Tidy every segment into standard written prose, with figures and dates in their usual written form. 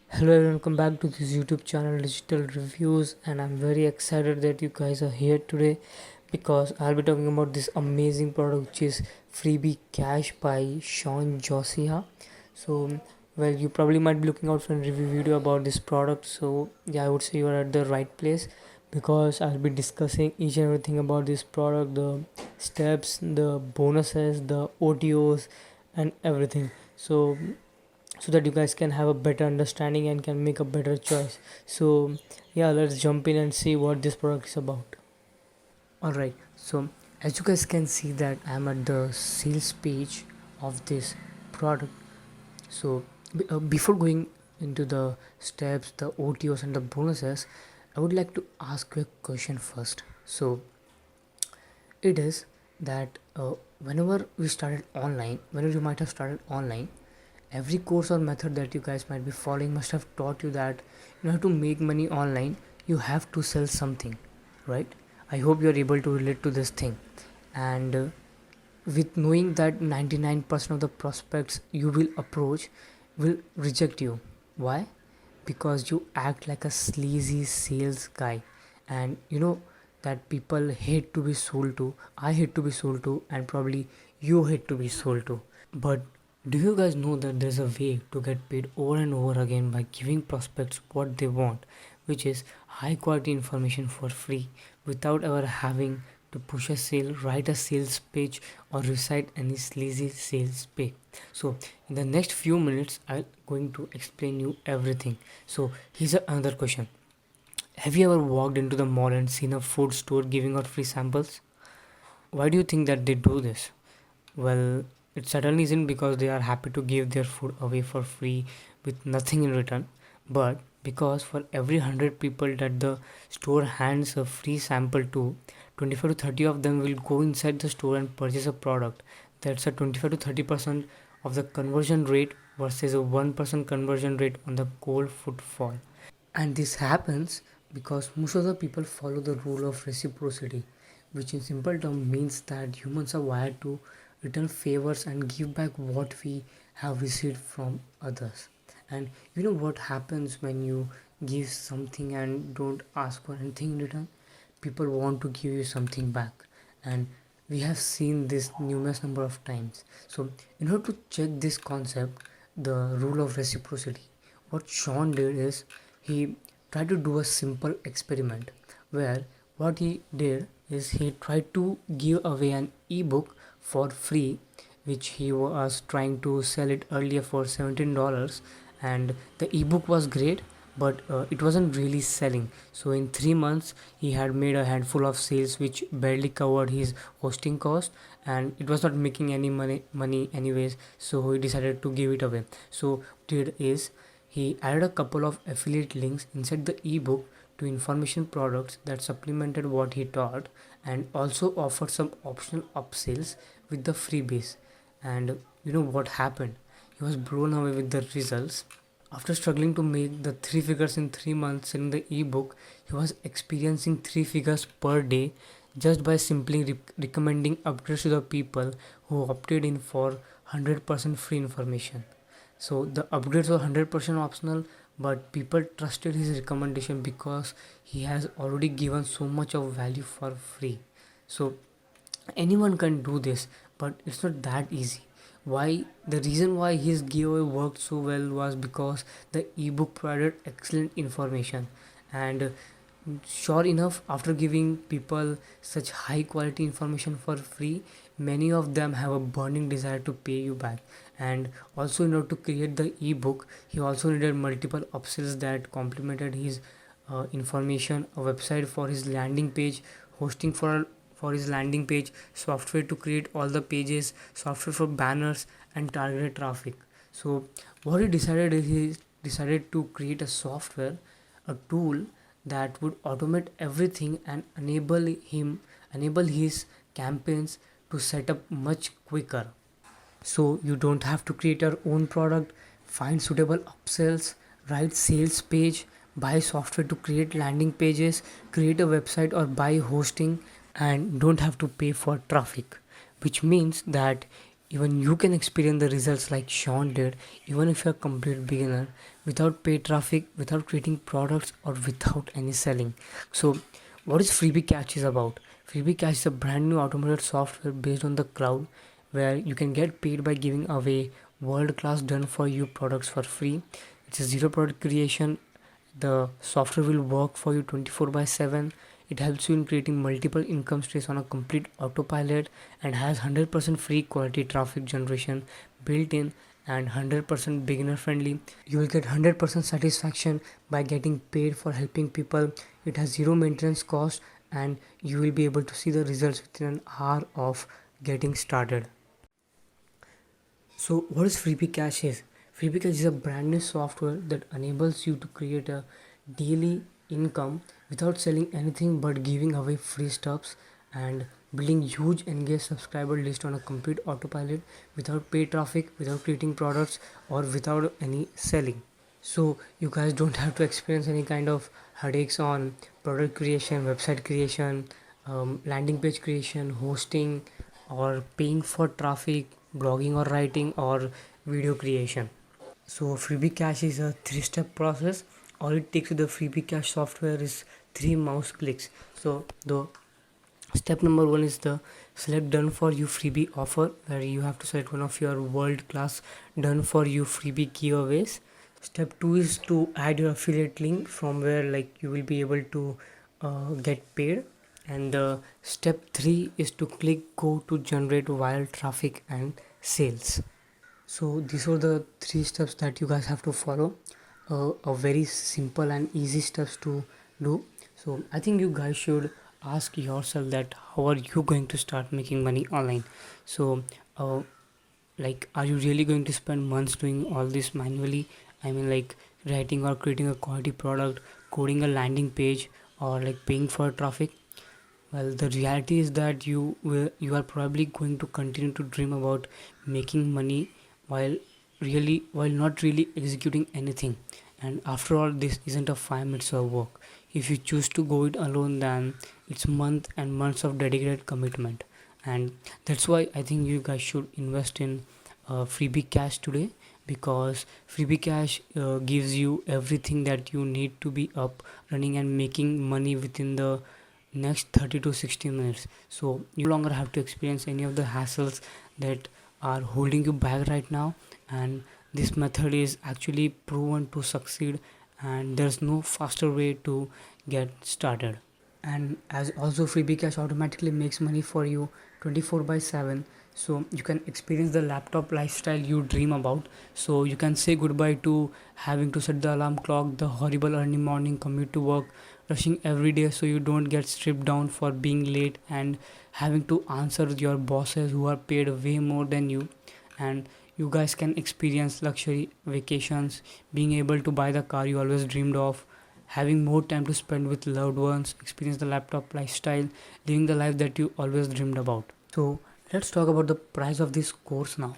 Hello everyone, welcome back to this YouTube channel Digital Reviews, and I'm very excited that you guys are here today because I'll be talking about this amazing product which is Freebie Cash by Sean Josiah. So well, you probably might be looking out for a review video about this product, so yeah, I would say you are at the right place because I'll be discussing each and everything about this product, the steps, the bonuses, the OTOs and everything. So that you guys can have a better understanding and can make a better choice. So yeah, let's jump in and see what this product is about. All right, so as you guys can see that I'm at the sales page of this product. So before going into the steps, the OTOs and the bonuses, I would like to ask you a question first. So it is that whenever you might have started online, every course or method that you guys might be following must have taught you that in order to make money online, you have to sell something, right? I hope you're able to relate to this thing. And with knowing that 99% of the prospects you will approach will reject you. Why? Because you act like a sleazy sales guy, and you know that people hate to be sold to. I hate to be sold to, and probably you hate to be sold to. But do you guys know that there's a way to get paid over and over again by giving prospects what they want, which is high quality information for free without ever having to push a sale, write a sales page, or recite any sleazy sales page? So, in the next few minutes, I'm going to explain you everything. So, here's another question. Have you ever walked into the mall and seen a food store giving out free samples? Why do you think that they do this? Well, it certainly isn't because they are happy to give their food away for free with nothing in return, but because for every 100 people that the store hands a free sample to, 25 to 30 of them will go inside the store and purchase a product. That's a 25 to 30% of the conversion rate versus a 1% conversion rate on the cold footfall. And this happens because most of the people follow the rule of reciprocity, which in simple terms means that humans are wired to return favors and give back what we have received from others. And you know what happens when you give something and don't ask for anything in return? People want to give you something back. And we have seen this numerous number of times. So in order to check this concept, the rule of reciprocity, what Sean did is he tried to do a simple experiment where what he did is he tried to give away an ebook for free, which he was trying to sell it earlier for $17, and the ebook was great, but it wasn't really selling. So in 3 months he had made a handful of sales which barely covered his hosting cost, and it was not making any money anyways, so he decided to give it away. So did is he added a couple of affiliate links inside the ebook to information products that supplemented what he taught, and also offered some optional upsells with the freebies. And you know what happened? He was blown away with the results. After struggling to make the three figures in 3 months selling the ebook, he was experiencing three figures per day just by simply recommending upgrades to the people who opted in for 100% free information. So the upgrades were 100% optional, but people trusted his recommendation because he has already given so much of value for free. So anyone can do this, but it's not that easy. Why? The reason why his giveaway worked so well was because the ebook provided excellent information. And sure enough, after giving people such high quality information for free, many of them have a burning desire to pay you back. And also, in order to create the ebook, he also needed multiple upsells that complemented his information, a website for his landing page, hosting for his landing page, software to create all the pages, software for banners and targeted traffic. So what he decided is he decided to create a software, a tool that would automate everything and enable his campaigns to set up much quicker. So you don't have to create your own product, find suitable upsells, write sales page, buy software to create landing pages, create a website or buy hosting, and don't have to pay for traffic, which means that even you can experience the results like Sean did, even if you're a complete beginner, without paid traffic, without creating products, or without any selling. So, what is Freebie Cash is about? Freebie Cash is a brand new automated software based on the cloud where you can get paid by giving away world class done for you products for free. It's a zero product creation. The software will work for you 24 by 7. It helps you in creating multiple income streams on a complete autopilot and has 100% free quality traffic generation built in and 100% beginner friendly. You will get 100% satisfaction by getting paid for helping people. It has zero maintenance cost and you will be able to see the results within an hour of getting started. So what is Freebie Cash is? Freebie Cash is a brand new software that enables you to create a daily income without selling anything but giving away free stuffs and building huge engaged subscriber list on a complete autopilot without paid traffic, without creating products or without any selling. So you guys don't have to experience any kind of headaches on product creation, website creation, landing page creation, hosting, or paying for traffic, blogging or writing, or video creation. So Freebie Cache is a 3-step process. All it takes with the Freebie Cache software is 3 mouse clicks. So the step number 1 is the select done for you freebie offer, where you have to select one of your world class done for you freebie giveaways. Step 2 is to add your affiliate link from where like you will be able to get paid. And step 3 is to click go to generate viral traffic and sales. So these are the 3 steps that you guys have to follow. A very simple and easy steps to do. So I think you guys should ask yourself that how are you going to start making money online. So like, are you really going to spend months doing all this manually? I mean, like writing or creating a quality product, coding a landing page, or like paying for traffic. Well, the reality is that you are probably going to continue to dream about making money while not really executing anything. And after all, this isn't a 5 minutes of work. If you choose to go it alone, then it's months and months of dedicated commitment. And that's why I think you guys should invest in Freebie Cash today, because Freebie Cash gives you everything that you need to be up running and making money within the next 30 to 60 minutes. So you no longer have to experience any of the hassles that are holding you back right now. And this method is actually proven to succeed, and there's no faster way to get started. And as also Freebie Cash automatically makes money for you 24 by 7, so you can experience the laptop lifestyle you dream about. So you can say goodbye to having to set the alarm clock, the horrible early morning commute to work, rushing every day so you don't get stripped down for being late, and having to answer your bosses who are paid way more than you. And you guys can experience luxury vacations, being able to buy the car you always dreamed of, having more time to spend with loved ones, experience the laptop lifestyle, living the life that you always dreamed about. So let's talk about the price of this course now.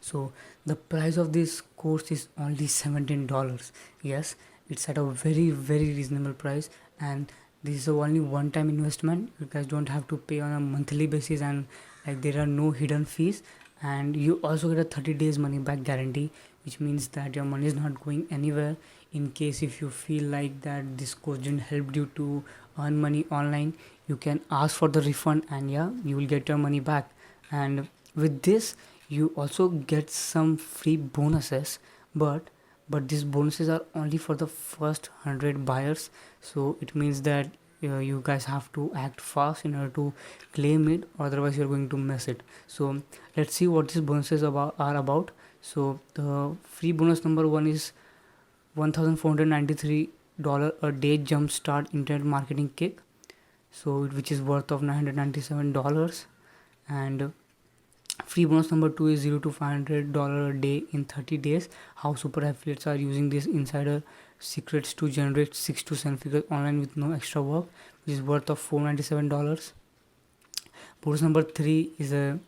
So the price of this course is only $17. Yes, it's at a very reasonable price, and this is only one time investment. You guys don't have to pay on a monthly basis, and like there are no hidden fees. And you also get a 30 days money back guarantee, which means that your money is not going anywhere. In case if you feel like that this course didn't help you to earn money online, you can ask for the refund, and yeah, you will get your money back. And with this you also get some free bonuses, but these bonuses are only for the first 100 buyers. So it means that you guys have to act fast in order to claim it, otherwise you're going to miss it. So let's see what these bonuses are about. So the free bonus number 1 is $1,493 a day jump start internet marketing kick, so which is worth of $997. And free bonus number 2 is $0 to $500 a day in 30 days, how super affiliates are using these insider secrets to generate 6 to 7 figures online with no extra work, which is worth of $497. Bonus number 3 is a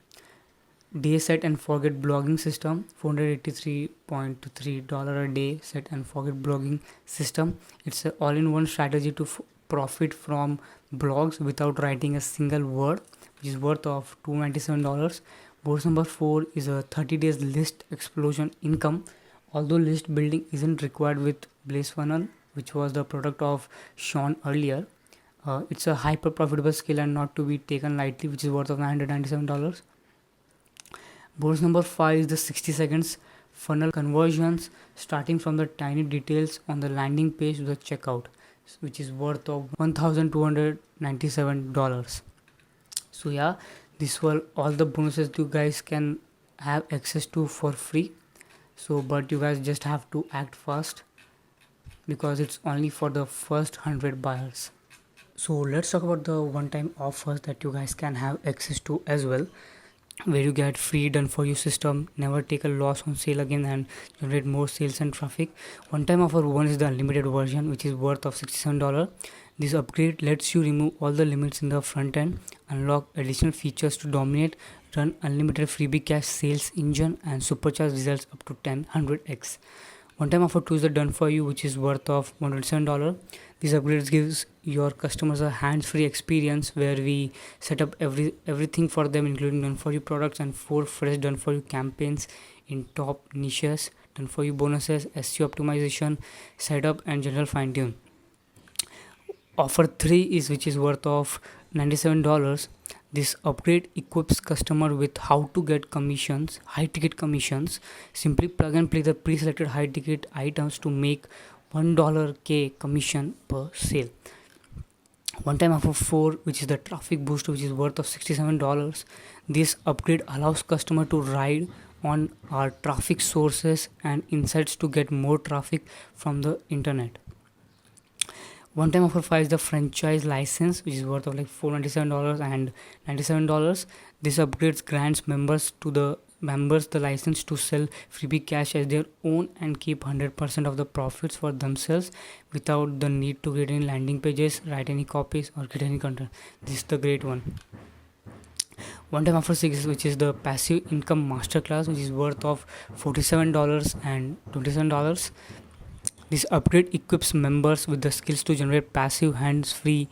day set and forget blogging system, $483.3 a day set and forget blogging system. It's an all-in-one strategy to profit from blogs without writing a single word, which is worth of $297. Bonus number 4 is a 30 days list explosion income. Although list building isn't required with Blaze Funnel, which was the product of Sean earlier, it's a hyper profitable skill and not to be taken lightly, which is worth of $997. Bonus number 5 is the 60 seconds funnel conversions, starting from the tiny details on the landing page to the checkout, which is worth of $1,297. So yeah, these were all the bonuses you guys can have access to for free. So but you guys just have to act fast because it's only for the first 100 buyers. So let's talk about the one-time offers that you guys can have access to as well, where you get free done for you system, never take a loss on sale again, and generate more sales and traffic. One time offer 1 is the unlimited version, which is worth of $67. This upgrade lets you remove all the limits in the front end, unlock additional features to dominate, run unlimited freebie cash sales engine, and supercharge results up to 100x. One time offer 2 is the done for you, which is worth of $107. These upgrades gives your customers a hands-free experience where we set up everything for them, including done for you products and 4 fresh done for you campaigns in top niches, done for you bonuses, SEO optimization, setup, and general fine-tune. Offer 3 is which is worth of $97. This upgrade equips customer with how to get commissions, high ticket commissions. Simply plug and play the pre-selected high ticket items to make $1 K commission per sale. One time offer 4, which is the traffic boost, which is worth of $67. This upgrade allows customer to ride on our traffic sources and insights to get more traffic from the internet. One time offer 5 is the franchise license, which is worth of like $497 and $97. This upgrades grants members the license to sell freebie cash as their own and keep 100% of the profits for themselves without the need to create any landing pages, write any copies, or get any content. This is the great one. One time offer 6, which is the passive income masterclass, which is worth of $47 and $27. This upgrade equips members with the skills to generate passive hands-free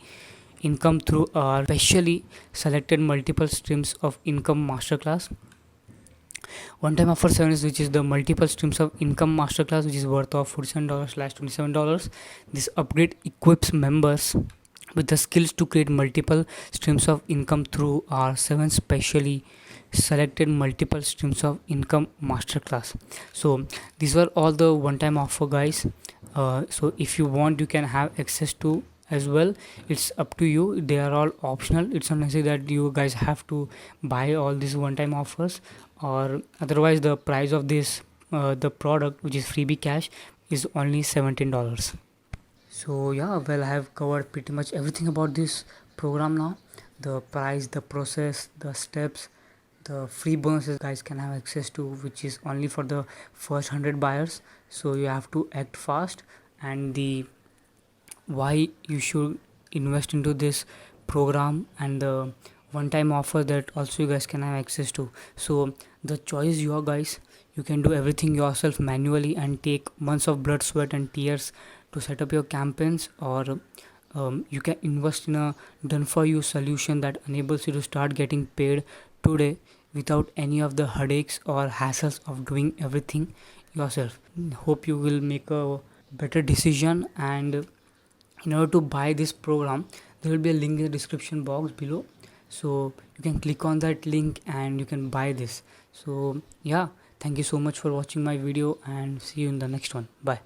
income through our specially selected multiple streams of income masterclass. One time offer 7 is which is the multiple streams of income masterclass, which is worth of $47/$27. This upgrade equips members with the skills to create multiple streams of income through our 7 specially selected multiple streams of income masterclass. So these were all the one-time offer, guys. So if you want, you can have access to as well. It's up to you. They are all optional. It's not necessary that you guys have to buy all these one-time offers, or otherwise the price of this the product, which is freebie cash, is only $17. So yeah, well, I have covered pretty much everything about this program now. The price, the process, the steps, the free bonuses guys can have access to, which is only for the first 100 buyers. So you have to act fast, and the why you should invest into this program, and the one-time offer that also you guys can have access to. So the choice is your guys. You can do everything yourself manually and take months of blood, sweat, and tears to set up your campaigns, or you can invest in a done for you solution that enables you to start getting paid today without any of the headaches or hassles of doing everything yourself. Hope you will make a better decision. And in order to buy this program, there will be a link in the description box below, so you can click on that link and you can buy this. So yeah, thank you so much for watching my video, and see you in the next one. Bye.